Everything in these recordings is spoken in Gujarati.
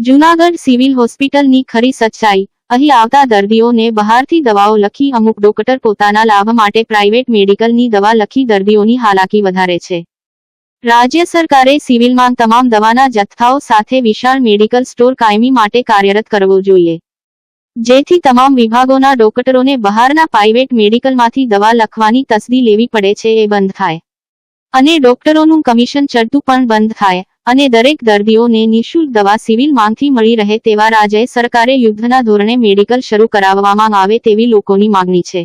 જૂનાગઢ સિવિલ હોસ્પિટલની ખરી સચ્ચાઈ। અહીં આવતા દર્દીઓને બહારથી દવાઓ લખી અમુક ડોક્ટર પોતાના લાભ માટે પ્રાઇવેટ મેડિકલની દવા લખી દર્દીઓની હાલાકી વધારે છે। રાજ્ય સરકારે સિવિલમાં તમામ દવાના જથ્થાઓ સાથે વિશાળ મેડિકલ સ્ટોર કાયમી માટે કાર્યરત કરવો જોઈએ, જેથી તમામ વિભાગોના ડોક્ટરોને બહારના પ્રાઇવેટ મેડિકલમાંથી દવા લખવાની તસ્દી લેવી પડે છે એ બંધ થાય અને ડોક્ટરોનું કમિશન ચડતું પણ બંધ થાય અને દરેક દર્દીઓને નિઃશુલ્ક દવા સિવિલ માંગથી મળી રહે તેવા રાજ્ય સરકારે યુદ્ધના ધોરણે મેડિકલ શરૂ કરાવવામાં આવે તેવી લોકોની માંગણી છે।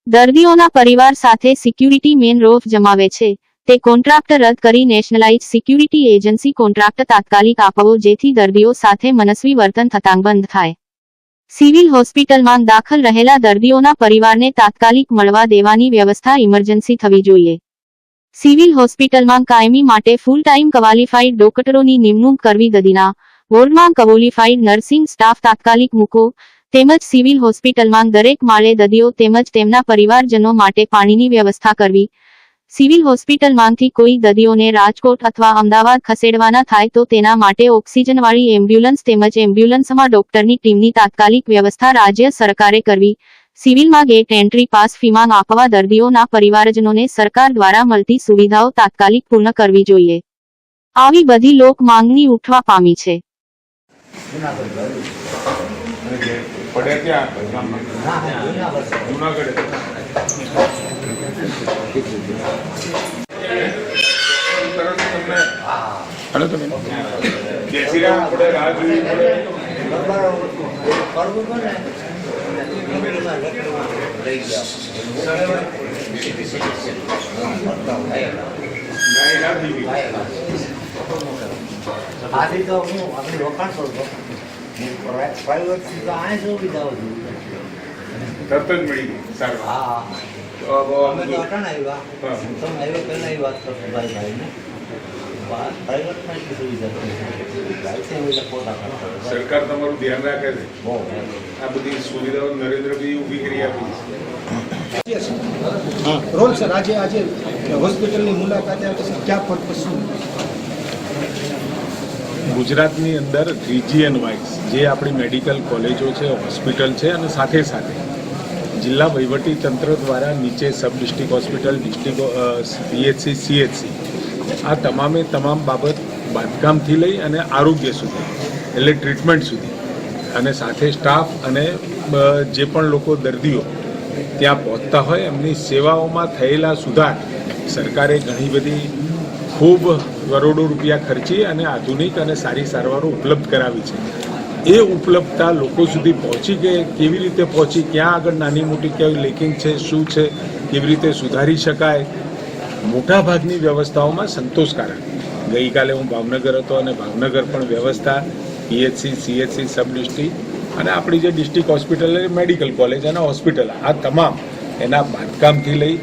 દર્દીઓના પરિવાર સાથે સિક્યુરિટી મેન રોફ જમાવે છે તે કોન્ટ્રાક્ટ રદ કરી નેશનલાઇઝ સિક્યુરિટી એજન્સી કોન્ટ્રાક્ટ તાત્કાલિક આપવો, જેથી દર્દીઓ સાથે મનસ્વી વર્તન થતાં બંધ થાય। સિવિલ હોસ્પિટલમાં દાખલ રહેલા દર્દીઓના પરિવારને તાત્કાલિક મળવા દેવાની વ્યવસ્થા ઇમરજન્સી થવી જોઈએ। સિવિલ હોસ્પિટલમાં કાયમી માટે ફૂલ ટાઈમ ક્વોલિફાઈડ ડોક્ટરોની નિમણૂક કરવી, દર્દીના વોર્ડમાં ક્વોલિફાઈડ નર્સિંગ સ્ટાફ તાત્કાલિક મૂકો, તેમજ સિવિલ હોસ્પિટલમાં દરેક માળે દર્દીઓ તેમજ તેમના પરિવારજનો માટે પાણીની વ્યવસ્થા કરવી। સિવિલ હોસ્પિટલમાંથી કોઈ દર્દીઓને રાજકોટ અથવા અમદાવાદ ખસેડવાના થાય તો તેના માટે ઓક્સિજનવાળી એમ્બ્યુલન્સ તેમજ એમ્બ્યુલન્સમાં ડોક્ટરની ટીમની તાત્કાલિક વ્યવસ્થા રાજ્ય સરકારે કરવી। સિવિલમાં ગેટ એન્ટ્રી પાસ ફીમાં આપવા દર્દીઓના પરિવારજનોને સરકાર દ્વારા મળતી સુવિધાઓ તાત્કાલિક પૂર્ણ કરવી જોઈએ। આવી બધી લોક માંગણી ઉઠવા પામી છે। આથી તો હું આપણી વખાણ કરતો પ્રાઇવેટ તો આ સુવિધાઓ તરત જ મળી ગઈ સારું। હા અમે તો અટાણ આવ્યા, હું તો આવ્યો પહેલાં એ વાત કરતો ભાઈને પ્રાઇવેટમાં એટલી સુવિધા સરકાર તમારું ધ્યાન રાખે છે, આ બધી સુવિધાઓ નરેન્દ્રભાઈ ઊભી કરી આપી છે। રોલ સર આજે હોસ્પિટલની મુલાકાતે આવે ક્યાં પર્પસ શું? ગુજરાતની અંદર રિજિયન વાઇઝ જે આપણી મેડિકલ કોલેજો છે, હોસ્પિટલ છે અને સાથે સાથે જિલ્લા વહીવટી તંત્ર દ્વારા નીચે sub district hospital, district PHC, CHC આ તમામે તમામ બાબત બાંધકામથી લઈ અને આરોગ્ય સુધી એટલે ટ્રીટમેન્ટ સુધી અને સાથે સ્ટાફ અને જે પણ લોકો દર્દીઓ ત્યાં પહોંચતા હોય એમની સેવાઓમાં થયેલા સુધાર સરકારે ઘણી બધી ખૂબ કરોડો રૂપિયા ખર્ચી અને આધુનિક અને સારી સારવારો ઉપલબ્ધ કરાવી છે। એ ઉપલબ્ધતા લોકો સુધી પહોંચી ગઈ, કેવી રીતે પહોંચી, ક્યાં આગળ નાની મોટી કેવી લેકિંગ છે, શું છે, કેવી રીતે સુધારી શકાય, મોટાભાગની વ્યવસ્થાઓમાં સંતોષકારક। ગઈકાલે હું ભાવનગર હતો અને ભાવનગર પણ વ્યવસ્થા પીએચસી, સીએચસી, સબ ડિસ્ટ્રિક્ટ અને આપણી જે ડિસ્ટ્રિક્ટ હોસ્પિટલ મેડિકલ કોલેજ અને હોસ્પિટલ આ તમામ એના બાંધકામથી લઈ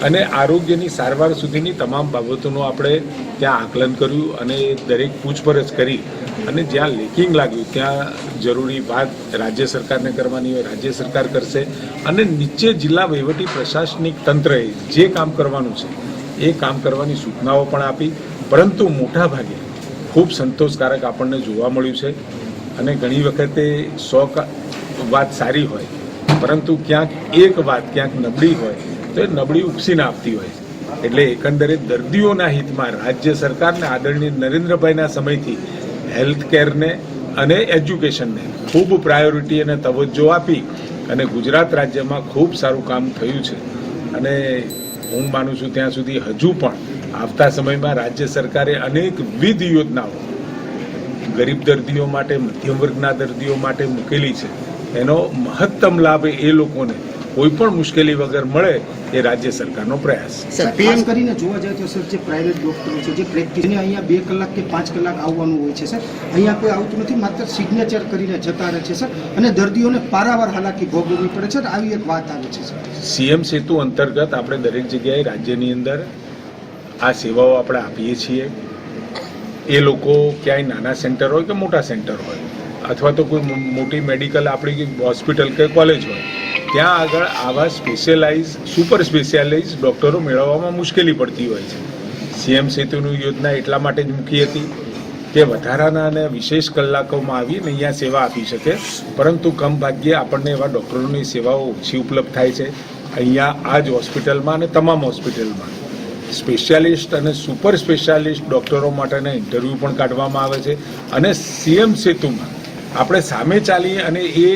અને આરોગ્યની સારવાર સુધીની તમામ બાબતોનું આપણે ત્યાં આકલન કર્યું અને દરેક પૂછપરછ કરી અને જ્યાં લેકિંગ લાગ્યું ત્યાં જરૂરી વાત રાજ્ય સરકારને કરવાની હોય રાજ્ય સરકાર કરશે અને નીચે જિલ્લા વહીવટી પ્રશાસનિક તંત્રએ જે કામ કરવાનું છે એ કામ કરવાની સૂચનાઓ પણ આપી, પરંતુ મોટા ભાગે ખૂબ સંતોષકારક આપણને જોવા મળ્યું છે। અને ઘણી વખતે 100 વાત સારી હોય પરંતુ ક્યાંક એક વાત ક્યાંક નબળી હોય તો એ નબળી ઉપસીને આપતી હોય છે। એટલે એકંદરે દર્દીઓના હિતમાં રાજ્ય સરકારને આદરણીય નરેન્દ્રભાઈના સમયથી હેલ્થ કેરને અને એજ્યુકેશનને ખૂબ પ્રાયોરિટી અને તવજ્જો આપી અને ગુજરાત રાજ્યમાં ખૂબ સારું કામ થયું છે અને હું માનું છું ત્યાં સુધી હજુ પણ આવતા સમયમાં રાજ્ય સરકારે અનેકવિધ યોજનાઓ ગરીબ દર્દીઓ માટે, મધ્યમ વર્ગના દર્દીઓ માટે મૂકેલી છે। એનો મહત્તમ લાભ એ લોકોને કોઈ પણ મુશ્કેલી વગર મળે એ રાજ્ય સરકારનો પ્રયાસ। ખાસ કરીને જોવા જાય તો સર જે પ્રાઇવેટ ડોક્ટરો છે જે પ્રેક્ટિસ અહીંયા 2 કલાક કે 5 કલાક આવવાનું હોય છે સર, અહીંયા કોઈ આવતું નથી, માત્ર સિગ્નેચર કરીને જતા રહે છે સર અને દર્દીઓને પારાવાર હાલાકી ભોગવવી પડે છે। આવી એક વાત આવે છે સર। સીએમ સેતુ અંતર્ગત આપણે દરેક જગ્યાએ રાજ્યની અંદર આ સેવાઓ આપણે આપીએ છીએ। એ લોકો ક્યાંય નાના સેન્ટર હોય કે મોટા સેન્ટર હોય અથવા તો કોઈ મોટી મેડિકલ આપણી હોસ્પિટલ કે કોલેજ હોય ત્યાં આગળ આવા સ્પેશિયલાઇઝ સુપર સ્પેશિયલાઇઝ ડૉક્ટરો મેળવવામાં મુશ્કેલી પડતી હોય છે। સીએમ સેતુની યોજના એટલા માટે જ મૂકી હતી કે વધારાના અને વિશેષ કલાકોમાં આવીને અહીંયા સેવા આપી શકે, પરંતુ કમ ભાગ્યે આપણને એવા ડૉક્ટરોની સેવાઓ ઓછી ઉપલબ્ધ થાય છે. અહીંયા આ જ હોસ્પિટલમાં અને તમામ હોસ્પિટલમાં સ્પેશિયાલિસ્ટ અને સુપર સ્પેશિયાલિસ્ટ ડૉક્ટરો માટેના ઇન્ટરવ્યૂ પણ કાઢવામાં આવે છે. અને સીએમ સેતુમાં આપણે સામે ચાલી અને એ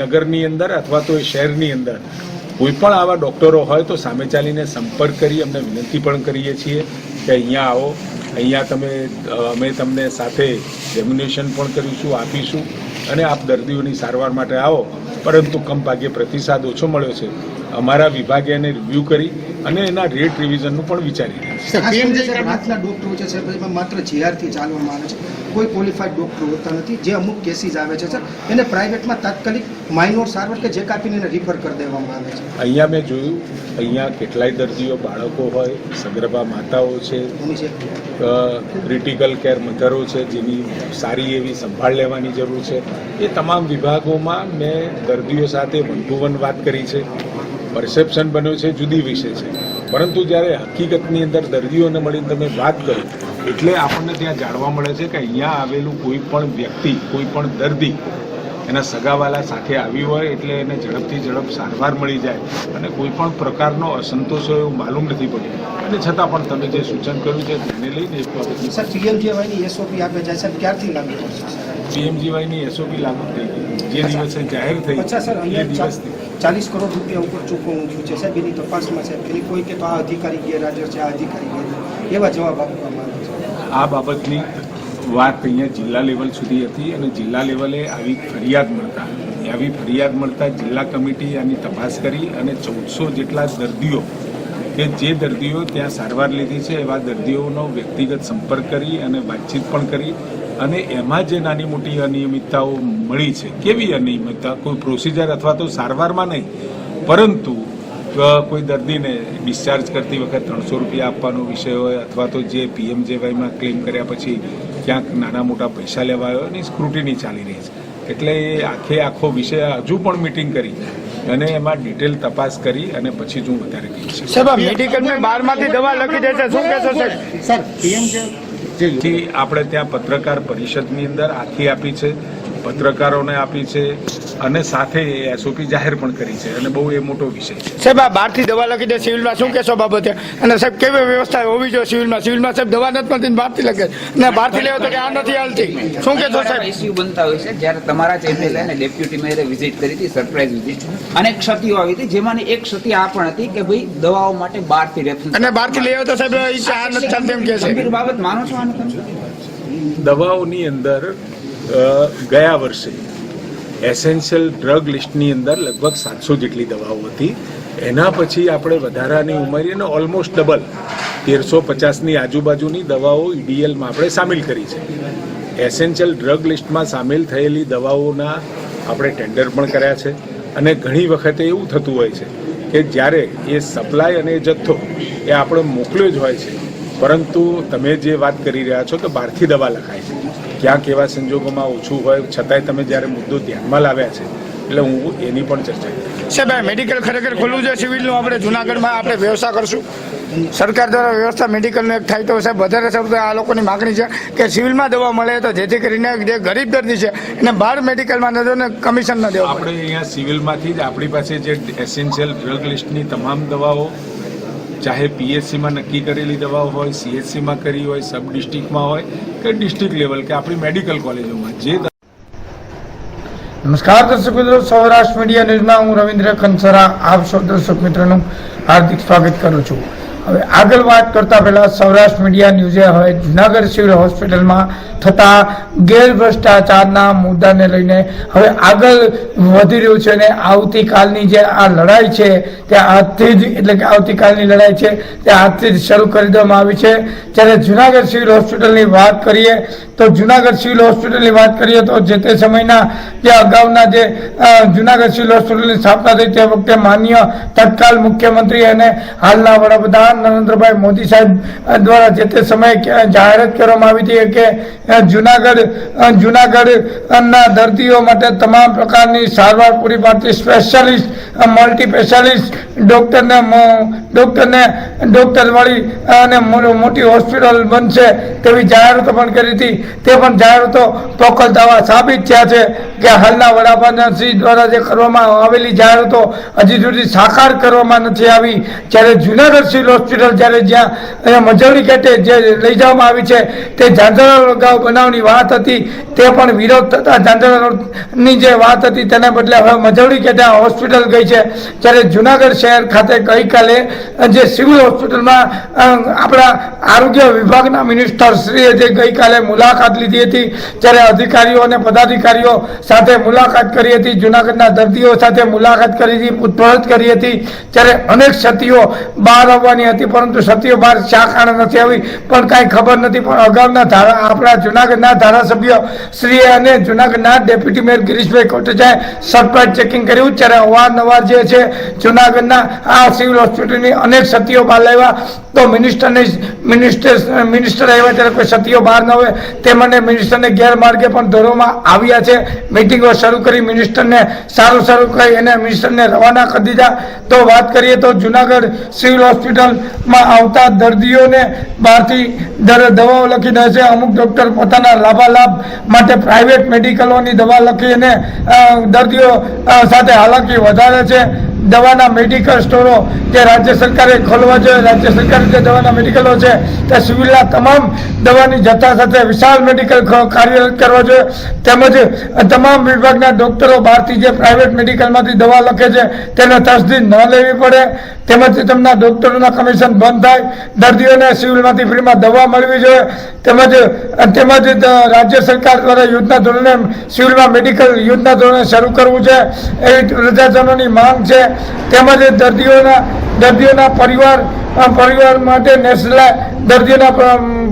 નગરની અંદર અથવા તો એ શહેરની અંદર કોઈ પણ આવા ડૉક્ટરો હોય તો સામે ચાલીને સંપર્ક કરી અમને વિનંતી પણ કરીએ છીએ કે અહીંયા આવો, અહીંયા અમે તમને સાથે રેમ્યુનેશન પણ કરીશું, આપીશું અને આપ દર્દીઓની સારવાર માટે આવો. પરંતુ કમ ભાગ્યે પ્રતિસાદ ઓછો મળ્યો છે. અમારા વિભાગે એને રિવ્યૂ કરી અને એના રેટ રિવિઝનનું પણ વિચારી રહ્યા છે. રાતના ડોક્ટરો છે સર, એમાં માત્ર જીઆરથી ચાલવામાં આવે છે, કોઈ ક્વોલિફાઈડ ડોક્ટર હોતા નથી. જે અમુક કેસીસ આવે છે સર, એને પ્રાઇવેટમાં તાત્કાલિક માઇનોર સારવાર કે જે કાપીને એને રિફર કરી દેવામાં આવે છે. અહીંયા મેં જોયું, અહીંયા કેટલાય દર્દીઓ બાળકો હોય, સગર્ભા માતાઓ છે, ક્રિટિકલ કેર મધરો છે, જેની સારી એવી સંભાળ લેવાની જરૂર છે. એ તમામ વિભાગોમાં મેં દર્દીઓ સાથે વન ટુ વન વાત કરી છે. પરસેપ્શન બન્યો છે જુદી વિષય છે, પરંતુ જ્યારે હકીકતની અંદર દર્દીઓને મળીને તમે વાત કરો એટલે આપણને ત્યાં જાણવા મળે છે કે અહીંયા આવેલું કોઈ પણ વ્યક્તિ, કોઈ પણ દર્દી એના સગાવાલા સાથે આવ્યું હોય એટલે એને ઝડપથી ઝડપ સારવાર મળી જાય અને કોઈ પણ પ્રકારનો અસંતોષ હોય એવું માલુમ નથી પડ્યું. અને છતાં પણ તમે જે સૂચન કર્યું છે તેને લઈને એક બાબત સર, પીએમજીવાયની એસઓપી આપે જાય સાહેબ, ક્યારથી લાગુ પડશે? પીએમજીવાયની એસઓપી લાગુ થઈ ગઈ, જે દિવસે જાહેર થઈ અચ્છા સર, એ અહીંયા દિવસથી 40 કરોડ રૂપિયા ઉપર ચૂકવવું થયું છે સાહેબ, એની તપાસમાં સાહેબ એની કોઈ કે તો આ અધિકારી ગેરહાજર છે, આ અધિકારી ગેરહાજર, એવા જવાબ આપવામાં આવે છે. આ બાબતની વાત અહીંયા જિલ્લા લેવલ સુધી હતી અને જિલ્લા લેવલે આવી ફરિયાદ મળતા જિલ્લા કમિટી આની તપાસ કરી અને 1400 જેટલા દર્દીઓ કે જે દર્દીઓ ત્યાં સારવાર લીધી છે એવા દર્દીઓનો વ્યક્તિગત સંપર્ક કરી અને વાતચીત પણ કરી અને એમાં જે નાની મોટી અનિયમિતતાઓ મળી છે, કેવી અનિયમિતતા, કોઈ પ્રોસિજર અથવા તો સારવારમાં નહીં, પરંતુ કોઈ દર્દીને ડિસ્ચાર્જ કરતી વખત 300 રૂપિયા આપવાનો વિષય હોય અથવા તો જે પીએમજેવાયમાં ક્લેમ કર્યા પછી ક્યાંક નાના મોટા પૈસા લેવાયો એની સ્ક્રુટિની ચાલી રહી છે. એટલે એ આખો વિષય હજુ પણ મિટિંગ કરી અને એમાં ડિટેલ તપાસ કરી અને પછી જ હું વધારે કહીશ. સાહેબ, મેડિકલમાં 12માંથી દવા લખી દે છે, શું કહેશો સર? થી આપણે ત્યાં પત્રકાર પરિષદની અંદર આખી આપી છે, પત્રકારોને આપી છે અને સાથે એસઓપી જાહેર પણ કરી છે અને બહુ એ મોટો વિષય છે. સાહેબ, આ 12થી દવા લખી દે સિવિલમાં, શું કહેશો બાબતે? અને સાહેબ કેવી વ્યવસ્થા હોવી જોઈએ સિવિલમાં? સાહેબ દવા નથી મળતી, 12થી લખે અને 12થી લેવો તો કે આ નથી હાલતી, શું કહેશો સાહેબ? ઇસ્યુ બનતા હોય છે. જ્યારે તમારા જ એમએલએ અને ડેપ્યુટી મેયરે વિઝિટ કરી હતી, સરપ્રાઇઝ વિઝિટ, અને ક્ષતિઓ આવી હતી, જેમાંની એક ક્ષતિ આ પણ હતી કે ભાઈ દવાઓ માટે 12થી રેફરન્સ અને 12થી લેવો તો સાહેબ આ નથી ચાલતી એમ કહે છે. ગંભીર બાબત માનો છો આને તમે? દવાઓની અંદર ગયા વર્ષે એસેન્શિયલ ડ્રગ લિસ્ટની અંદર લગભગ 700 જેટલી દવાઓ હતી. એના પછી આપણે વધારાની ઉમેરી અને ઓલમોસ્ટ ડબલ 1350ની આજુબાજુની દવાઓ ઈડીએલમાં આપણે સામેલ કરી છે. એસેન્શિયલ ડ્રગ લિસ્ટમાં સામેલ થયેલી દવાઓના આપણે ટેન્ડર પણ કર્યા છે અને ઘણી વખતે એવું થતું હોય છે કે જ્યારે એ સપ્લાય અને જથ્થો એ આપણે મોકલ્યો જ હોય છે, પરંતુ તમે જે વાત કરી રહ્યા છો કે 12થી દવા લખાય છે, ક્યાંક એવા સંજોગોમાં ઓછું હોય છતાંય તમે જ્યારે મુદ્દો ધ્યાનમાં લાવ્યા છે એટલે હું એની પણ ચર્ચા કરી. સાહેબ, મેડિકલ ખરેખર ખુલ્લું છે સિવિલનું? આપણે જુનાગઢમાં આપણે વ્યવસ્થા કરશું, સરકાર દ્વારા વ્યવસ્થા મેડિકલનું એક થાય તો સાહેબ વધારે સારું. આ લોકોની માગણી છે કે સિવિલમાં દવા મળે તો જેથી કરીને જે ગરીબ દર્દી છે એને બહાર મેડિકલમાં ન દેવું ને કમિશન ન દેવું. આપણે અહીંયા સિવિલમાંથી જ આપણી પાસે જે એસેન્શિયલ ડ્રગ લિસ્ટની તમામ દવાઓ, ચાહે પીએચસીમાં નક્કી કરેલી દવાઓ હોય, સીએચસીમાં કરી હોય, સબ ડિસ્ટ્રિક્ટમાં હોય કે ડિસ્ટ્રિક્ટ લેવલ કે આપણી મેડિકલ કોલેજોમાં જે. નમસ્કાર દર્શક મિત્રો, સૌરાષ્ટ્ર મીડિયા ન્યૂઝમાં હું રવિન્દ્ર ખંસરા આપ સૌ દર્શક મિત્રોનું હાર્દિક સ્વાગત કરું છું. હવે આગળ વાત કરતા પહેલા સૌરાષ્ટ્ર મીડિયા ન્યૂઝે હવે જુનાગઢ સિવિલ હોસ્પિટલમાં થતા ગેરભ્રષ્ટાચારના મુદ્દાને લઈને હવે આગળ વધી રહ્યું છે અને આવતીકાલની જે આ લડાઈ છે તે આજથી જ, એટલે કે આવતીકાલની લડાઈ છે તે આજથી જ શરૂ કરી દેવામાં આવી છે. જ્યારે જુનાગઢ સિવિલ હોસ્પિટલની વાત કરીએ તો જુનાગઢ સિવિલ હોસ્પિટલની વાત કરીએ તો જે તે સમયના જે અગાઉના જે જુનાગઢ સિવિલ હોસ્પિટલની સ્થાપના થઈ તે વખતે માન્ય તત્કાલ મુખ્યમંત્રી અને હાલના વડાપ્રધાન નરેન્દ્રભાઈ મોદી સાહેબ દ્વારા જે તે સમયે જાહેરાત કરવામાં આવી હતી કે જુનાગઢના દર્દીઓ માટે તમામ પ્રકારની સારવાર પૂરી પાડતી સ્પેશિયાલિસ્ટ, મલ્ટી સ્પેશિયાલિસ્ટ ડોક્ટર વાળી અને મોટી હોસ્પિટલ બનશે તેવી જાહેરાતો પણ કરી હતી. તે પણ જાહેરાતો પોકળતાવા સાબિત થયા છે કે હાલના વડાપ્રધાન શ્રી દ્વારા જે કરવામાં આવેલી જાહેરાતો હજી સુધી સાકાર કરવામાં નથી આવી. જ્યારે જુનાગઢ સિવિલ હોસ્પિટલ જ્યાં મજવડી ખાતે જે લઈ જવામાં આવી છે તે ઝાંઝરા રોડ બનાવની વાત હતી, તે પણ વિરોધ થતા ઝાંઝરા રોડની જે વાત હતી તેને બદલે હવે મજવડી ખાતે હોસ્પિટલ ગઈ છે. જ્યારે જુનાગઢ શહેર ખાતે ગઈકાલે જે સિવિલ હોસ્પિટલમાં આપણા આરોગ્ય વિભાગના મિનિસ્ટર શ્રીએ જે ગઈકાલે મુલાકાત લીધી હતી, જ્યારે અધિકારીઓ અને પદાધિકારીઓ સાથે મુલાકાત કરી હતી, જુનાગઢના દર્દીઓ સાથે મુલાકાત કરી હતી, પૂછપરછ કરી હતી, ત્યારે અનેક ક્ષતિઓ બહાર આવવાની હતી, પરંતુ ક્ષતિઓ બહાર શા કારણે નથી આવી પણ કાંઈ ખબર નથી. પણ અગાઉના આપણા જુનાગઢના ધારાસભ્ય શ્રીએ અને જુનાગઢના deputy mayor Girishbhai કોટેચાએ surprise checking કર્યું. ત્યારે અવારનવાર જે છે જુનાગઢના આ સિવિલ હોસ્પિટલની અનેક ક્ષતિઓ બહાર લાવ્યા, તો મિનિસ્ટર આવ્યા ત્યારે કોઈ ક્ષતિઓ બહાર ન હોય તે મને મિનિસ્ટરને ગેરમાર્ગે પણ દોરવામાં આવ્યા છે. મિટિંગો શરૂ કરી મિનિસ્ટરને સારું કહી અને મિનિસ્ટરને રવાના કરી દીધા. તો વાત કરીએ તો જુનાગઢ સિવિલ હોસ્પિટલમાં આવતા દર્દીઓને બહારથી દવાઓ લખી દે છે. અમુક ડોક્ટર પોતાના લાભાલાભ માટે પ્રાઇવેટ મેડિકલોની દવા લખી અને દર્દીઓ સાથે હાલાકી વધારે છે. દવાના મેડિકલ સ્ટોરો જે રાજ્ય સરકારે ખોલવા જોઈએ, રાજ્ય સરકારે જે દવાના મેડિકલો છે તે સિવિલના તમામ દવાની જથ્થા સાથે વિશાળ મેડિકલ કાર્યરત કરવા જોઈએ. તેમજ તમામ વિભાગના ડોક્ટરો બહારથી જે પ્રાઇવેટ મેડિકલમાંથી દવા લખે છે તેને તસદીદ ન લેવી પડે. તેમજ તેમના ડોક્ટરોના કમિશન બંધ થાય, દર્દીઓને સિવિલમાંથી ફ્રીમાં દવા મળવી જોઈએ. તેમજ રાજ્ય સરકાર દ્વારા યુદ્ધના ધોરણે સિવિલમાં મેડિકલ યુદ્ધના ધોરણે શરૂ કરવું છે એવી પ્રજાજનોની માંગ છે. તેમજ દર્દીઓના પરિવાર માટે દર્દીઓના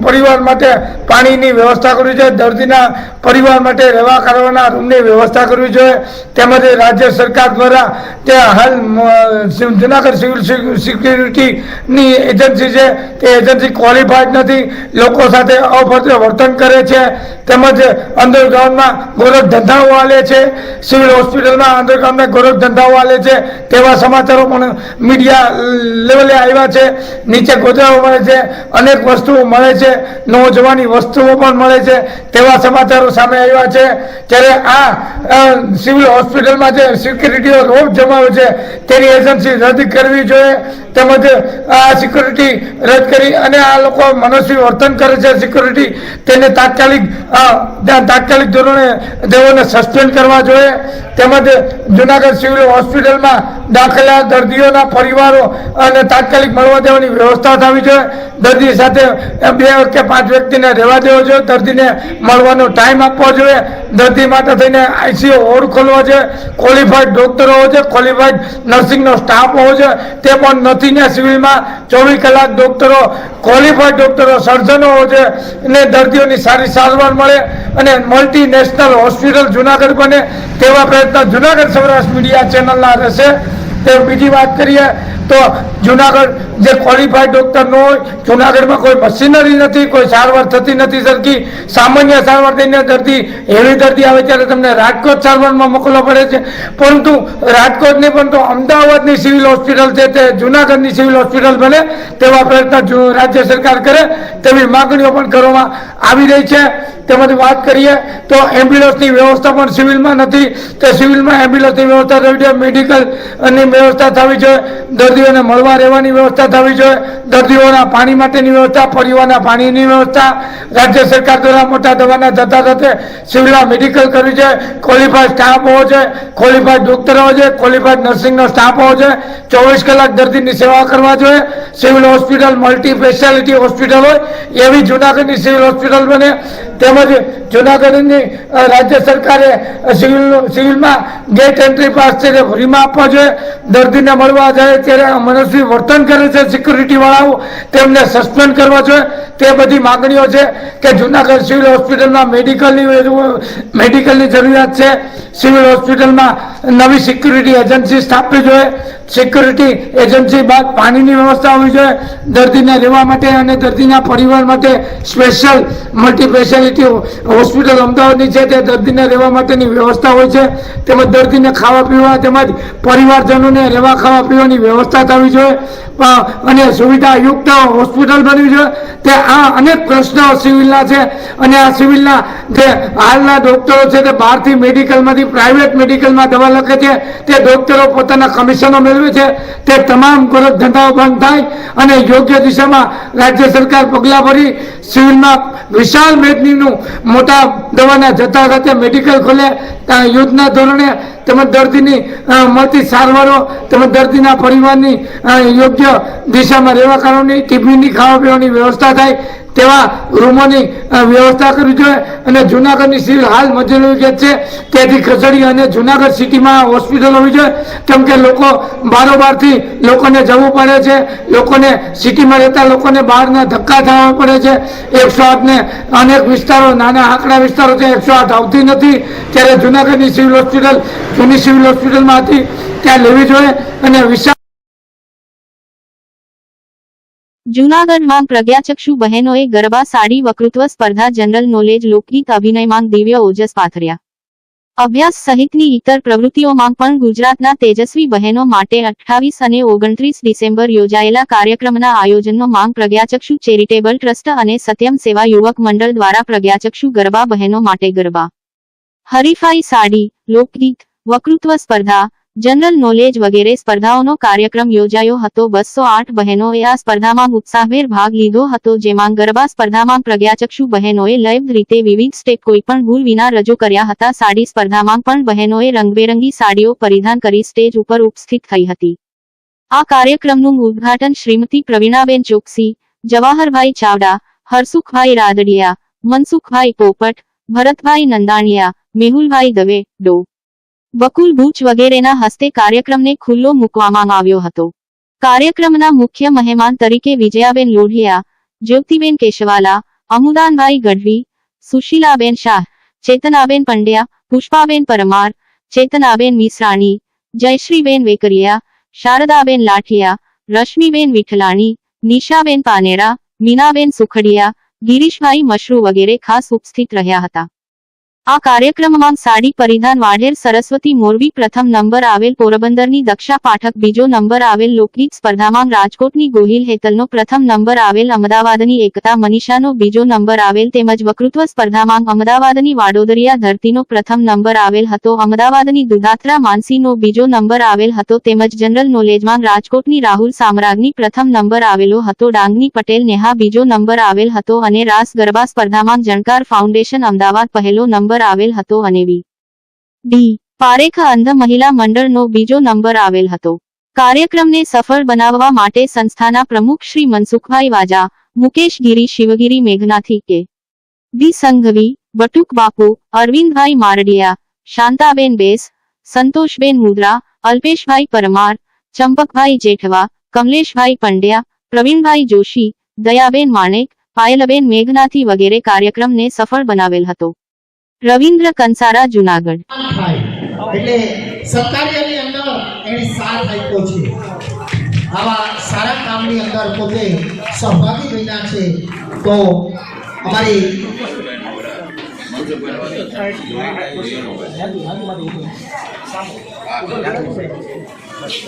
પરિવાર માટે પાણીની વ્યવસ્થા કરવી જોઈએ, દર્દીના પરિવાર માટે રહેવા કરવાના રૂમની વ્યવસ્થા કરવી જોઈએ. તેમજ રાજ્ય સરકાર દ્વારા તે હાલ જુનાગઢ સિવિલ સિક્યુરિટીની એજન્સી છે તે એજન્સી ક્વોલિફાઈડ નથી, લોકો સાથે અભદ્ર વર્તન કરે છે. તેમજ અંડરગ્રાઉન્ડમાં ગોરખ ધંધાઓ ચાલે છે, સિવિલ હોસ્પિટલમાં અંડરગ્રાઉન્ડમાં ગોરખ ધંધાઓ ચાલે છે તેવા સમાચારો પણ મીડિયા લેવલે આવ્યા છે. નીચે ગોદાઓ મળે છે, અનેક વસ્તુઓ મળે છે, નોજવાની વસ્તુઓ પણ મળે છે તેવા સમાચારો સામે આવ્યા છે. ત્યારે આ સિવિલ હોસ્પિટલમાં જે સિક્યુરિટીઓ રોપ જમાવે છે તેની એજન્સી રદ કરવી જોઈએ. તેમજ આ સિક્યુરિટી રદ કરી અને આ લોકો મનસ્વી વર્તન કરે છે સિક્યુરિટી તેને તાત્કાલિક ધોરણે તેઓને સસ્પેન્ડ કરવા જોઈએ. તેમજ જુનાગઢ સિવિલ હોસ્પિટલમાં દાખલા દર્દીઓના પરિવારો અને તાત્કાલિક મળવા દેવાની વ્યવસ્થા થવી જોઈએ. દર્દી સાથે 2 કે 5 વ્યક્તિને રહેવા દેવો જોઈએ, દર્દીને મળવાનો ટાઈમ આપવો જોઈએ, દર્દી માટે થઈને આઈસીયુ વોર્ડ ખોલવા જોઈએ, ક્વોલિફાઈડ ડોક્ટરો હોવો જોઈએ, ક્વોલિફાઈડ નર્સિંગનો સ્ટાફ હોવો જોઈએ, તે પણ નથી ને સિવિલમાં 24 કલાક ડોક્ટરો ક્વોલિફાઈડ ડોક્ટરો સર્જનો હોવો જોઈએ અને દર્દીઓની સારી સારવાર મળે અને મલ્ટીનેશનલ હોસ્પિટલ જુનાગઢ બને તેવા પ્રયત્ન જુનાગઢ સૌરાષ્ટ્ર મીડિયા ચેનલના રહેશે. તે બીજી વાત કરીએ તો જુનાગઢ જે ક્વોલિફાઈડ ડોક્ટર ન હોય, જુનાગઢમાં કોઈ મશીનરી નથી, કોઈ સારવાર થતી નથી સરખી, સામાન્ય સારવાર થઈને હેવી દર્દી આવે ત્યારે તમને રાજકોટ સારવારમાં મોકલવા પડે છે. પરંતુ રાજકોટની પણ તો અમદાવાદની સિવિલ હોસ્પિટલ છે તે જુનાગઢની સિવિલ હોસ્પિટલ બને તેવા પ્રયત્ન રાજ્ય સરકાર કરે તેવી માગણીઓ પણ કરવામાં આવી રહી છે. તેમજ વાત કરીએ તો એમ્બ્યુલન્સની વ્યવસ્થા પણ સિવિલમાં નથી, તે સિવિલમાં એમ્બ્યુલન્સની વ્યવસ્થા થવી જોઈએ, મેડિકલની વ્યવસ્થા થવી જોઈએ, દર્દીઓને મળવા રહેવાની વ્યવસ્થા થવી જોઈએ, દર્દીઓના પાણી માટેની વ્યવસ્થા, પરિવારના પાણીની વ્યવસ્થા. રાજ્ય સરકાર દ્વારા મોટા દવાના જથ્થા સાથે સિવિલમાં મેડિકલ કરવી જોઈએ, ક્વોલિફાઈડ સ્ટાફ હોવો જોઈએ, ક્વોલિફાઈડ ડોક્ટર હોવો જોઈએ, ક્વોલિફાઈડ નર્સિંગનો સ્ટાફ હોવો જોઈએ, 24 કલાક દર્દીની સેવા કરવા જોઈએ. Civil hospital multi speciality hospital હોય એવી જુનાગઢની સિવિલ હોસ્પિટલ બને. તેમજ જુનાગઢની રાજ્ય સરકારે સિવિલમાં ગેટ એન્ટ્રી પાસ છે તે ફ્રીમાં આપવા જોઈએ. દર્દીને મળવા જાય ત્યારે મનસ્વી વર્તન કરે છે સિક્યુરિટી વાળાઓ તેમને સસ્પેન્ડ કરવા જોઈએ. તે બધી માગણીઓ છે કે જુનાગઢ સિવિલ હોસ્પિટલમાં મેડિકલની જરૂરિયાત છે. સિવિલ હોસ્પિટલમાં નવી સિક્યુરિટી એજન્સી સ્થાપવી જોઈએ. સિક્યુરિટી એજન્સી બાદ પાણીની વ્યવસ્થા હોવી જોઈએ. દર્દીને રહેવા માટે અને દર્દીના પરિવાર માટે સ્પેશિયલ મલ્ટી સ્પેશિયાલિટી હોસ્પિટલ અમદાવાદની છે તે દર્દીને રહેવા માટેની વ્યવસ્થા હોય છે. તેમજ દર્દીને ખાવા પીવા તેમજ પરિવારજનોને રહેવા ખાવા પીવાની વ્યવસ્થા થવી જોઈએ અને સુવિધાયુક્ત હોસ્પિટલ બનવી જોઈએ. તે આ અનેક પ્રશ્નો સિવિલના છે અને આ સિવિલના જે હાલના ડોક્ટરો છે તે બહારથી મેડિકલમાંથી પ્રાઇવેટ મેડિકલમાં દવા લખે છે. તે ડોક્ટરો પોતાના કમિશનો મેળવે છે. તે તમામ ગોરખ ધંધાઓ બંધ થાય અને યોગ્ય દિશામાં રાજ્ય સરકાર પગલાં ભરી સિવિલમાં વિશાળ મેદનીનું મોટા દવાના જથ્થા સાથે મેડિકલ ખોલે યુદ્ધના ધોરણે તેમજ દર્દીની મળતી સારવારો તેમજ દર્દીના પરિવારની યોગ્ય દિશામાં રહેવા કરવાની ટિફિનની ખાવા પીવાની વ્યવસ્થા થાય તેવા રૂમોની વ્યવસ્થા કરવી જોઈએ. અને જુનાગઢની સિવિલ હાલ મજૂરી કે છે તેથી ખસેડી અને જુનાગઢ સિટીમાં હોસ્પિટલ હોવી જોઈએ. કેમ કે લોકો બારોબારથી લોકોને જવું પડે છે. લોકોને સિટીમાં રહેતા લોકોને બહારના ધક્કા થવા પડે છે. 108 ને અનેક વિસ્તારો નાના આંકડા વિસ્તારો છે 108 આવતી નથી. ત્યારે જુનાગઢની સિવિલ હોસ્પિટલ જૂની સિવિલ હોસ્પિટલમાં હતી ત્યાં લેવી જોઈએ અને વિશાળ જૂનાગઢમાં પ્રજ્ઞાચક્ષુ બહેનોએ ગરબા સાડી વક્તૃત્વ સ્પર્ધા જનરલ નોલેજ લોકગીત અભિનયમાં દિવ્ય ઓજસ પાથર્યા. અભ્યાસ સહિતની ઇતર પ્રવૃત્તિઓમાં પણ ગુજરાતના તેજસ્વી બહેનો માટે 28 અને 29 ડિસેમ્બર યોજાયેલા કાર્યક્રમના આયોજનનો માંગ પ્રજ્ઞાચક્ષુ ચેરિટેબલ ટ્રસ્ટ અને સત્યમ સેવા યુવક મંડળ દ્વારા પ્રજ્ઞાચક્ષુ ગરબા બહેનો માટે ગરબા હરીફાઈ સાડી લોકગીત વક્તૃત્વ સ્પર્ધા જનરલ નોલેજ વગેરે સ્પર્ધાઓનો કાર્યક્રમ યોજાયો હતો. 208 બહેનોએ આ સ્પર્ધામાં ઉત્સાહભેર ભાગ લીધો હતો. જેમાં ગરબા સ્પર્ધામાં પ્રજ્ઞાચક્ષુ બહેનોએ લયબદ્ધ રીતે વિવિધ સ્ટેપ કોઈપણ ભૂલ વિના રજૂ કર્યા હતા. સાડી સ્પર્ધામાં પણ બહેનોએ રંગબેરંગી સાડીઓ પરિધાન કરી સ્ટેજ ઉપર ઉપસ્થિત થઈ હતી. આ કાર્યક્રમનું ઉદ્ઘાટન શ્રીમતી પ્રવીણાબેન ચોકસી, જવાહરભાઈ ચાવડા, હરસુખભાઈ રાદડિયા, મનસુખભાઈ પોપટ, ભરતભાઈ નંદાણીયા, મેહુલભાઈ દવે, ડો. બકુલ બુચ વગેરેના હસ્તે કાર્યક્રમને ખુલ્લો મૂકવામાં આવ્યો હતો. કાર્યક્રમના મુખ્ય મહેમાન તરીકે વિજયાબેન લોઢિયા, જ્યોતિબેન કેશવાલા, અમુદાનભાઈ ગઢવી, સુશીલાબેન શાહ, ચેતનાબેન પંડ્યા, પુષ્પાબેન પરમાર, ચેતનાબેન મિશ્રાણી, જયશ્રીબેન વેકરિયા, શારદાબેન લાઠિયા, રશ્મિબેન વિઠલાણી, નિશાબેન પાનેરા, મીનાબેન સુખડિયા, ગિરીશભાઈ મશરૂ વગેરે ખાસ ઉપસ્થિત રહ્યા હતા. આ કાર્યક્રમમાં સાડી પરિધાન વાઢેર સરસ્વતી મોરબી પ્રથમ નંબર આવેલ, પોરબંદરની દક્ષા પાઠક બીજો નંબર આવેલ, લોકગીત સ્પર્ધામાં રાજકોટની ગોહિલ હેતલનો પ્રથમ નંબર આવેલ, અમદાવાદની એકતા મનીષાનો બીજો નંબર આવેલ તેમજ વક્તૃત્વ સ્પર્ધામાં અમદાવાદની વાડોદરિયા ધરતીનો પ્રથમ નંબર આવેલ હતો. અમદાવાદની દુધાત્રા માનસીનો બીજો નંબર આવેલ હતો તેમજ જનરલ નોલેજમાં રાજકોટની રાહુલ સામ્રાજની પ્રથમ નંબર આવેલો હતો. ડાંગની પટેલ નેહા બીજો નંબર આવેલ હતો અને રાસ ગરબા સ્પર્ધામાં જણકાર ફાઉન્ડેશન અમદાવાદ પહેલો નંબર આવેલ હતો અને ડી પારેખ અંધ મહિલા મંડળનો બીજો નંબર આવેલ હતો. કાર્યક્રમને સફળ બનાવવા માટે સંસ્થાના પ્રમુખ શ્રી મનસુખભાઈ વાજા, મુકેશ ગીરી, શિવગીરી મેઘનાથી, કે ડી સંઘવી, બટુક બાપુ, અરવિંદભાઈ મારડિયા, શાંતાબેન બેસ, સંતોષબેન મુદ્રા, અલ્પેશભાઈ પરમાર, ચંપકભાઈ જેઠવા, કમલેશભાઈ પંડ્યા, પ્રવીણભાઈ જોશી, દયાબેન માણેક, પાયલબેન મેઘનાથી વગેરે કાર્યક્રમને સફળ બનાવેલ હતો. રવિન્દ્ર કંસારા, જુનાગઢ. એટલે સરકારની અંદર એને સાથ આપ્યો છે. આવા સારા કામની અંદર પોતે સહભાગી બન્યા છે. તો અમારી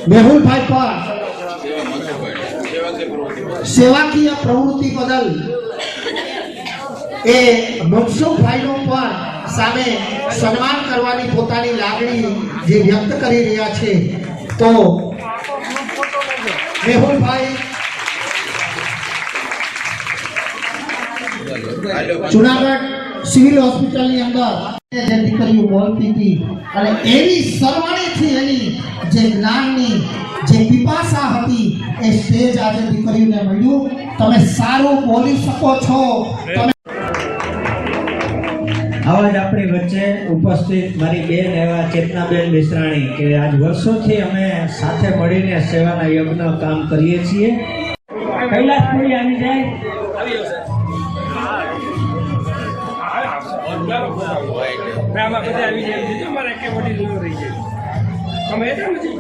મેહુલભાઈ પર સેવાકીય પ્રવૃત્તિ બદલ એ મનસુખભાઈનો પણ સામે સન્માન કરવાની પોતાની લાગણી જે વ્યક્ત કરી રહ્યા છે. તો મેહુલભાઈ જુનાગઢ સિવિલ હોસ્પિટલની અંદર જે દીકરીઓ બોલતી હતી અને એવી સરવાણીથી એની જે જ્ઞાનની જે પીપાસા હતી એ સ્ટેજ આજે દીકરીઓને મળ્યું. તમે સારું બોલી શકો છો. તમે આવા જ આપણી વચ્ચે ઉપસ્થિત મારી બેન એવા ચેતનાબેન મિશ્રાણી કે આજ વર્ષોથી અમે સાથે મળીને સેવાના યજ્ઞ કામ કરીએ છીએ. કૈલાસપુરી આવી જાય. આમાં બધા આવી જાય છે અમારે કે વડીલ ન રહી જાય અમે એટલા નથી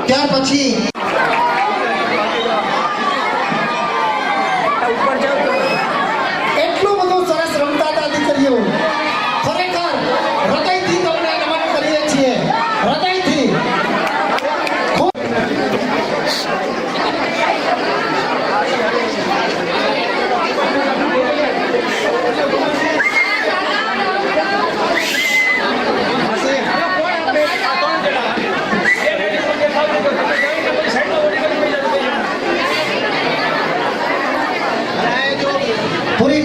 ત્યાર પછી એટલું બધું સરસ રમતા હતા દીકરીઓ ખરેખર હૃદયથી તમને નમન કરીએ છીએ હૃદયથી પૂરી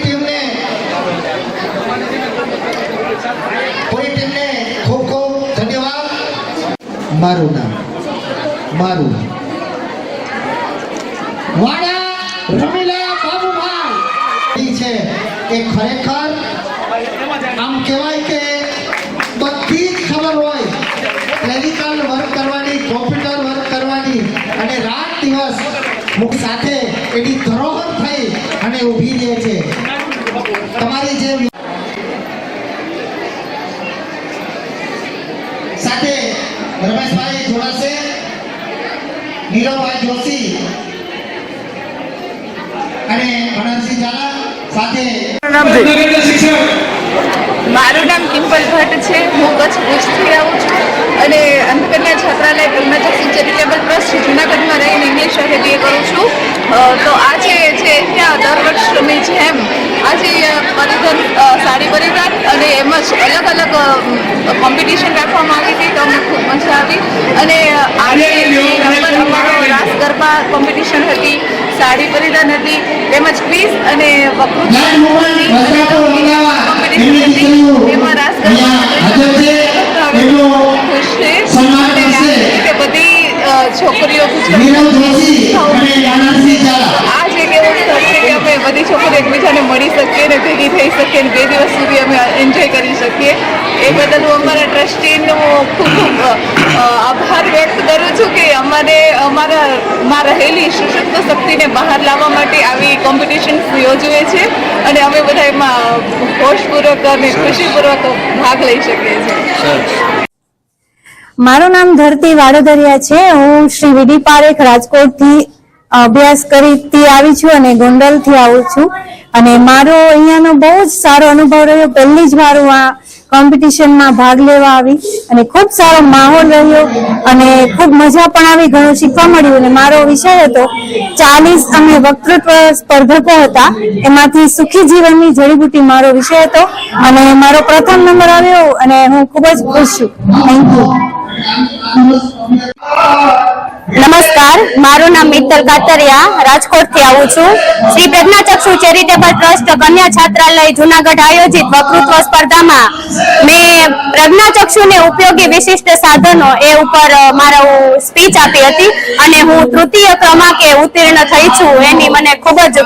ટીમને ખૂબ ખૂબ ધન્યવાદ. મારું નામ વાડા રમીલા બાબુભાઈ છે એ ખરેખર આમ કહેવાય કે બધી જ ખબર હોય ક્લેરિકલ વર્ક કરવાની કોમ્પ્યુટર વર્ક કરવાની અને રાત દિવસ મુખ સાથે એની ધરોહર થઈ અને ઊભી રહે છે. તમારી જે સાથે રમેશભાઈ જોડાશે, નીરવભાઈ જોશી અને ભણતસિંહ ઝાલા સાથે. મારું નામ કિંપલ ભટ્ટ છે. હું કચ્છ ભુજથી આવું છું અને અંધકન્યા છાત્રાલય પ્રજ્ઞાચક્ષુ ચેરિટેબલ ટ્રસ્ટ જૂનાગઢમાં રહીને ઇંગ્લિશ સાથે BA કરું છું. તો આજે છે ત્યાં દર વર્ષની જેમ આજે પરિધાન સાડી પરિધાન અને એમ જ અલગ અલગ કોમ્પિટિશન રાખવામાં આવી હતી તો અમને ખૂબ મજા આવી. અને આજે નંબર અમારો રાસ ગરબા કોમ્પિટિશન હતી, સાડી પરિધાન હતી, તેમજ ક્વિઝ અને વકૃત્વ કોમ્પિટિશન હતી. એમાં રાસ ગરબા ખુશ છે કે બધી છોકરીઓ આ જ એક એવો સ્થળ છે કે અમે બધી છોકરીઓ એકબીજાને મળી શકીએ ને ભેગી થઈ શકીએ ને 2 દિવસ સુધી અમે એન્જોય કરી શકીએ. એ બદલ હું અમારા ટ્રસ્ટીનો ખૂબ ખૂબ આભાર વ્યક્ત કરું છું કે અમારા રહેલી સશક્ત શક્તિને બહાર લાવવા માટે આવી કોમ્પિટિશન યોજવે છે અને અમે બધા એમાં હોશપૂર્વક અને ખુશીપૂર્વક ભાગ લઈ શકીએ છીએ. મારું નામ ધરતી વાડોદરિયા છે. હું શ્રી વીડી પારેખ રાજકોટથી અભ્યાસ કરી આવી છું અને ગોંડલથી આવું છું અને મારો અહીંયાનો બહુ જ સારો અનુભવ રહ્યો. પહેલી જ વાર હું આ કોમ્પિટિશનમાં ભાગ લેવા આવી અને ખૂબ સારો માહોલ રહ્યો અને ખૂબ મજા પણ આવી, ઘણું શીખવા મળ્યું. અને મારો વિષય હતો 40 અમે વક્તૃત્વ સ્પર્ધકો હતા, એમાંથી સુખી જીવનની જડીબુટી મારો વિષય હતો અને મારો પ્રથમ નંબર આવ્યો અને હું ખૂબ જ ખુશ છું. Thank you. નમસ્કાર, મારું નામ મિત્તલ કાતરિયા, રાજકોટથી આવું છું. શ્રી પ્રજ્ઞાચક્ષુ ચેરિટેબલ ટ્રસ્ટ કન્યા છાત્રાલય જૂનાગઢ આયોજિત વક્તૃત્વ સ્પર્ધામાં મેં પ્રજ્ઞાચક્ષુને ઉપયોગી વિશિષ્ટ સાધનો એ ઉપર મારું સ્પીચ આપી હતી અને હું તૃતીય ક્રમાંકે ઉત્તીર્ણ થઈ છું. એની મને ખૂબ જ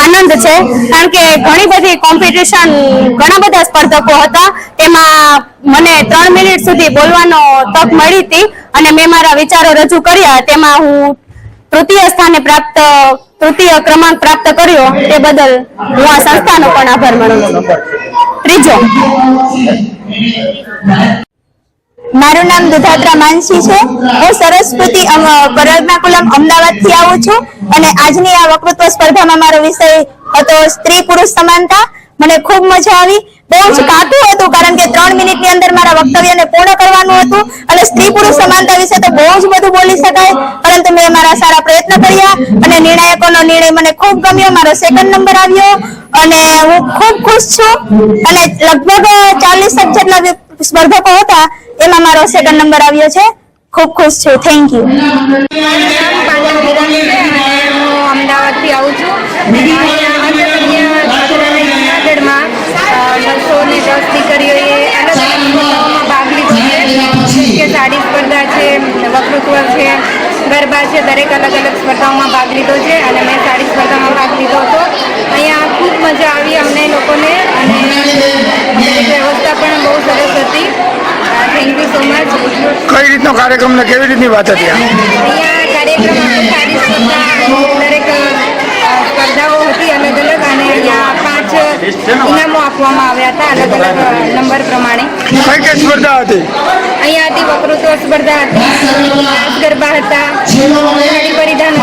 આનંદ છે કારણ કે ઘણી બધી કોમ્પિટિશન, ઘણા બધા સ્પર્ધકો હતા, તેમાં મને 3 મિનિટ સુધી બોલવાનો તક મળી હતી અને મેં મારા વિચારો રજૂ કર્યા. તેમાં હું તૃતીય ક્રમાંક પ્રાપ્ત કર્યો. તે બદલ હું આ સંસ્થાનો પણ આભાર માનું છું. ત્રીજો, મારું નામ દુધાત્રા માનસી છે. હું સરસ્વતી કરારનાકુલમ અમદાવાદથી આવું છું અને આજની આ વક્તૃત્વ સ્પર્ધામાં મારો વિષય હતો સ્ત્રી પુરુષ સમાનતા. મને ખૂબ મજા આવી. બહુ જ કાઠું હતું, કારણ કે 3 મિનિટની અંદર મારા વક્તવ્યને પૂર્ણ કરવાનું હતું અને સ્ત્રી પુરુષ સમાનતા વિશે તો બહુ જ બધું બોલી શકાય, પરંતુ મેં મારા સારા પ્રયત્ન કર્યા અને નિર્ણાયકોનો નિર્ણય મને ખૂબ ગમ્યો. મારો 2nd નંબર આવ્યો અને હું ખૂબ ખુશ છું. અને લગભગ 40 જેટલા સ્પર્ધકો હતા, એમાં મારો 2nd નંબર આવ્યો છે. ખૂબ ખુશ છું. Thank you. અમદાવાદથી આવું છું. જુનાગઢમાં 210 દીકરીઓએ અલગ અલગ સ્પર્ધાઓમાં ભાગ લીધો છે, કે સાડી સ્પર્ધા છે, વક્તૃત્વ છે, ગરબા છે, દરેક અલગ અલગ સ્પર્ધાઓમાં ભાગ લીધો છે અને મેં સાડી સ્પર્ધામાં ભાગ લીધો હતો. અહીંયા ખૂબ મજા આવી અમને લોકોને અને વ્યવસ્થા પણ બહુ સરસ હતી. Thank you so much. કઈ રીતનો કાર્યક્રમ ને કેવી રીતની વાત હતી? અહીંયા કાર્યક્રમમાં સારી સ્પર્ધા, દરેક સ્પર્ધાઓ હતી અલગ અલગ અને અહીંયા 5 ઇનામો આપવામાં આવ્યા હતા અલગ અલગ નંબર પ્રમાણે. કઈ કઈ સ્પર્ધા હતી? અહીંયા હતી વક્તૃત્વ સ્પર્ધા હતી, રાસ ગરબા હતા, સાડી પરિધાન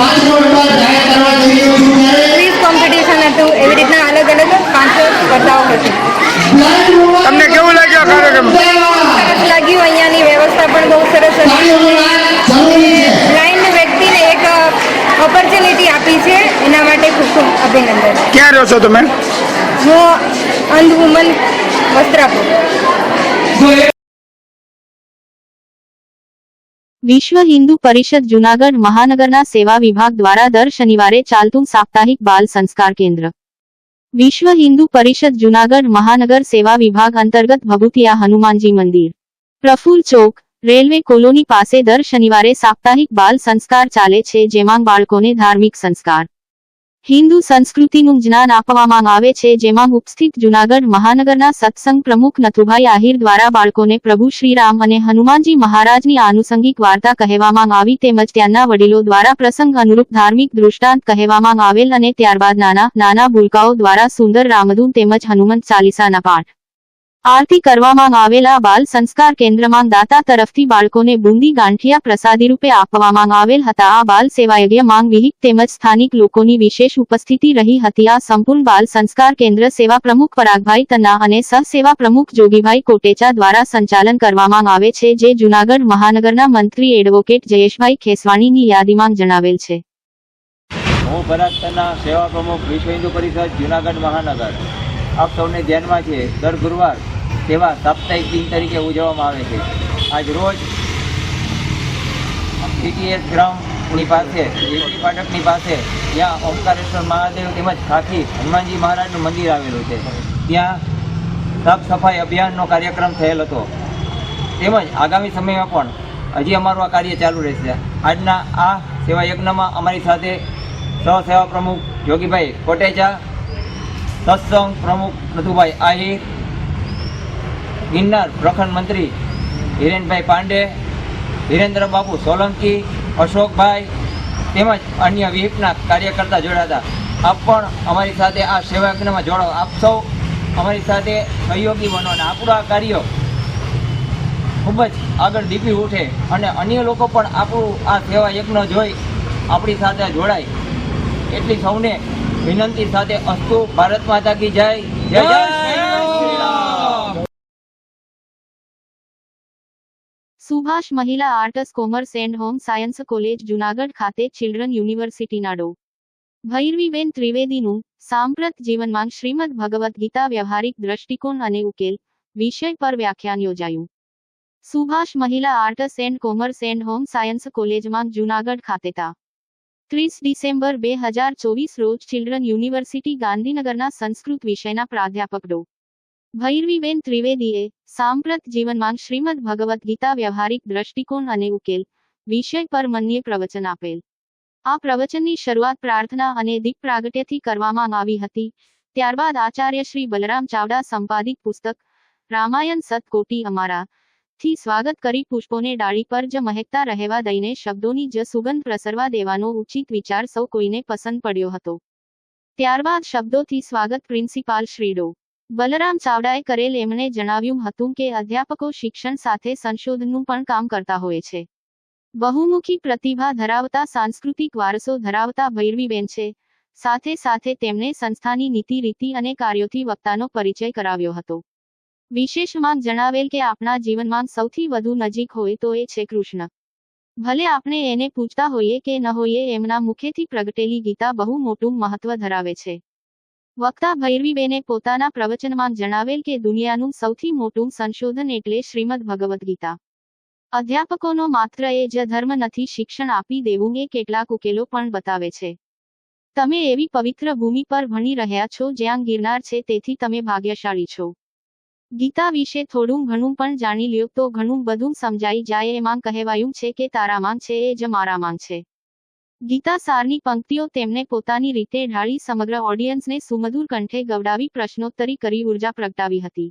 ક્વિઝ કોમ્પિટિશન હતું, એવી રીતના અલગ અલગ 5 સ્પર્ધાઓ હતી. તમને કેવું લાગ્યું આ કાર્યક્રમ? સરસ લાગ્યું. અહીંયાની વ્યવસ્થા પણ બહુ સરસ હતી. બ્લાઇન્ડ વ્યક્તિને એક ઓપોર્ચ્યુનિટી આપી છે, એના માટે ખૂબ ખૂબ અભિનંદન. ક્યાં રહો છો તમે? હું અંધ વુમન વસ્ત્રાપુર. વિશ્વ હિન્દુ પરિષદ જૂનાગઢ મહાનગરના સેવા વિભાગ દ્વારા દર શનિવારે ચાલતું સાપ્તાહિક બાલ સંસ્કાર કેન્દ્ર. વિશ્વ હિન્દુ પરિષદ જૂનાગઢ મહાનગર સેવા વિભાગ અંતર્ગત ભભૂતિયા હનુમાનજી મંદિર, પ્રફુલ્લ ચોક, રેલવે કોલોની પાસે દર શનિવારે સાપ્તાહિક બાલ સંસ્કાર ચાલે છે, જેમાં બાળકોને ધાર્મિક સંસ્કાર, હિન્દુ સંસ્કૃતિનું જ્ઞાન આપવામાં આવે છે. જેમાં ઉપસ્થિત જૂનાગઢ મહાનગરના સત્સંગ પ્રમુખ નથુભાઈ આહિર દ્વારા બાળકોને પ્રભુ શ્રીરામ અને હનુમાનજી મહારાજની આનુષંગિક વાર્તા કહેવામાં આવી, તેમજ ત્યાંના વડીલો દ્વારા પ્રસંગ અનુરૂપ ધાર્મિક દૃષ્ટાંત કહેવામાં આવેલ અને ત્યારબાદ નાના નાના ભૂલકાઓ દ્વારા સુંદર રામધૂન તેમજ હનુમંત ચાલીસાના પાઠ આરતી કરવામાં આવેલા બાલ સંસ્કાર કેન્દ્રમાં દાતા તરફથી બાળકોને બુંદી ગાંઠિયા પ્રસાદી રૂપે આપવામાં આવેલ હતા. આ બાલ સેવાયજ્ઞ માંગ વિહિત તેમજ સ્થાનિક લોકોની વિશેષ ઉપસ્થિતિ રહી હતી. આ સંપૂર્ણ બાલ સંસ્કાર કેન્દ્ર સેવા પ્રમુખ પરાગભાઈ તન્ના અને સહ સેવા પ્રમુખ જોગીભાઈ કોટેચા દ્વારા સંચાલન કરવામાં આવે છે, જે જૂનાગઢ મહાનગરના મંત્રી એડવોકેટ જયેશભાઈ ખેસવાણીની યાદીમાં જણાવેલ છે. હું ભરત તન્ના, સેવા પ્રમુખ વિશ્વ હિન્દુ પરિષદ જૂનાગઢ મહાનગર. આપ સૌને ધ્યાનમાં છે, દર ગુરુવાર સેવા સાપ્તાહિક દિન તરીકે ઉજવવામાં આવે છે. આજ રોજ CTS ગ્રાઉન્ડની પાસે, જેપી ફાટકની પાસે, ત્યાં ઓમકારેશ્વર મહાદેવ તેમજ ખાખી હનુમાનજી મહારાજનું મંદિર આવેલું છે. ત્યાં સાફ સફાઈ અભિયાનનો કાર્યક્રમ થયેલ હતો, તેમજ આગામી સમયમાં પણ હજી અમારું આ કાર્ય ચાલુ રહેશે. આજના આ સેવા યજ્ઞમાં અમારી સાથે સહસેવા પ્રમુખ જોગીભાઈ કોટેચા, સત્સંગ પ્રમુખ નથુભાઈ આહિર, ગિરનાર પ્રખંડ મંત્રી હિરેનભાઈ પાંડે, હિરેન્દ્ર બાબુ સોલંકી, અશોકભાઈ તેમજ અન્ય વિહિપના કાર્યકર્તા જોડાતા. આપ પણ અમારી સાથે આ સેવા યજ્ઞમાં જોડાઓ. આપ સૌ અમારી સાથે સહયોગી બનો અને આપણું આ કાર્ય ખૂબ જ આગળ દીપી ઉઠે અને અન્ય લોકો પણ આપણું આ સેવા યજ્ઞ જોઈ આપણી સાથે જોડાય, એટલી સૌને વિનંતી સાથે અસ્તુ. ભારત માતા કી જય. જય જય શ્રી રામ. સુભાષ મહિલા arts commerce and home science college Junagadh ખાતે ચિલ્ડ્રન યુનિવર્સિટીના ડો. ભૈરવીબેન ત્રિવેદીનું સાંપ્રત જીવનમાં શ્રીમદ ભગવદ્ ગીતા વ્યવહારિક દ્રષ્ટિકોણ અને ઉકેલ વિષય પર વ્યાખ્યાન યોજાયું. સુભાષ મહિલા arts and commerce and home science કોલેજમાં જૂનાગઢ ખાતે તા 30 ડિસેમ્બર 2024 રોજ ચિલ્ડ્રન યુનિવર્સિટી ગાંધીનગરના સંસ્કૃત વિષયના પ્રાધ્યાપક ડો. ભૈરવીબેન ત્રિવેદીએ સાંપ્રત જીવનમાં શ્રીમદ ભગવદ્ ગીતા વ્યવહારિક દ્રષ્ટિકોણ અને ઉકેલ વિષય પર મન્ય પ્રવચન આપેલ. આ પ્રવચનની શરૂઆત પ્રાર્થના અને દીપ પ્રાગટ્યથી કરવામાં આવી હતી. ત્યારબાદ આચાર્ય શ્રી બલરામ ચાવડા સંપાદિત પુસ્તક રામાયણ સતકોટી અમારા થી સ્વાગત કરી પુષ્પોને ડાળી પર જ મહેકતા રહેવા દઈને શબ્દોની જ સુગંધ પ્રસરવા દેવાનો ઉચિત વિચાર સૌ કોઈને પસંદ પડ્યો હતો. ત્યારબાદ શબ્દોથી સ્વાગત પ્રિન્સિપાલ શ્રી ડો. બલરામ ચાવડાએ કરેલ. એમણે જણાવ્યું હતું કે અધ્યાપકો શિક્ષણ સાથે સંશોધનનું પણ કામ કરતા હોય છે. બહુમુખી પ્રતિભા ધરાવતા સાંસ્કૃતિક વારસો ધરાવતા ભૈરવીબેન છે. સાથે સાથે તેમણે સંસ્થાની નીતિ રીતિ અને કાર્યોથી વક્તાનો પરિચય કરાવ્યો હતો. વિશેષમાં જણાવેલ કે આપણા જીવનમાં સૌથી વધુ નજીક હોય તો એ છે કૃષ્ણ. ભલે આપણે એને પૂછતા હોઈએ કે ન હોઈએ, એમના મુખેથી પ્રગટેલી ગીતા બહુ મોટું મહત્વ ધરાવે છે. વક્તા ભૈરવીબેને પોતાના પ્રવચનમાં જણાવેલ કે દુનિયાનું સૌથી મોટું સંશોધન એટલે શ્રીમદ ભગવદ્ ગીતા. અધ્યાપકોનો માત્ર એ જ ધર્મ નથી શિક્ષણ આપી દેવું, એ કેટલાક ઉકેલો પણ બતાવે છે. તમે એવી પવિત્ર ભૂમિ પર ભણી રહ્યા છો જ્યાં ગિરનાર છે, તેથી તમે ભાગ્યશાળી છો. ગીતા વિશે થોડું ઘણું પણ જાણી લ્યો તો ઘણું બધું સમજાઈ જાય. એમાં કહેવાયું છે કે તારા માંગ છે એ જ મારા માંગ છે. ગીતા સારની પંક્તિઓ તેમને પોતાની રીતે ઢાળી સમગ્ર ઓડિયન્સને સુમધુર કંઠે ગવડાવી પ્રશ્નોત્તરી કરી ઉર્જા પ્રગટાવી હતી.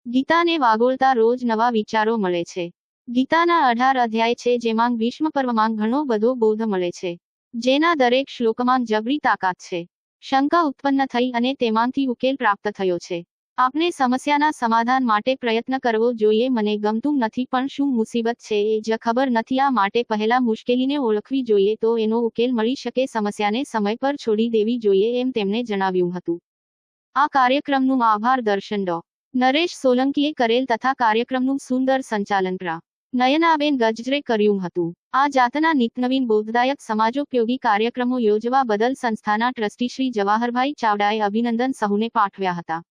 ગીતાને વાગોળતા રોજ નવા વિચારો મળે છે. ગીતાના 18 અધ્યાય છે, જેમાં ભીષ્મ પર્વમાં ઘણો બધો બોધ મળે છે, જેના દરેક શ્લોકમાં જબરી તાકાત છે. શંકા ઉત્પન્ન થઈ અને તેમાંથી ઉકેલ પ્રાપ્ત થયો છે. આપણે સમસ્યાના સમાધાન માટે પ્રયત્ન કરવો જોઈએ. મને ગમતું નથી પણ શું મુસીબત છે એ જ ખબર નથી. આ માટે પહેલા મુશ્કેલીને ઓળખવી જોઈએ તો એનો ઉકેલ મળી શકે. સમસ્યાને સમય પર છોડી દેવી જોઈએ, એમ તેમણે જણાવ્યું હતું. આ કાર્યક્રમનું આભાર દર્શન ડો. નરેશ સોલંકીએ કરેલ તથા કાર્યક્રમનું સુંદર સંચાલન પ્રા. નયનાબેન ગજરે કર્યું હતું. આ જાતના નિતનવીન બોધદાયક સમાજોપયોગી કાર્યક્રમો યોજવા બદલ સંસ્થાના ટ્રસ્ટી શ્રી જવાહરભાઈ ચાવડાએ અભિનંદન સહુને પાઠવ્યા હતા.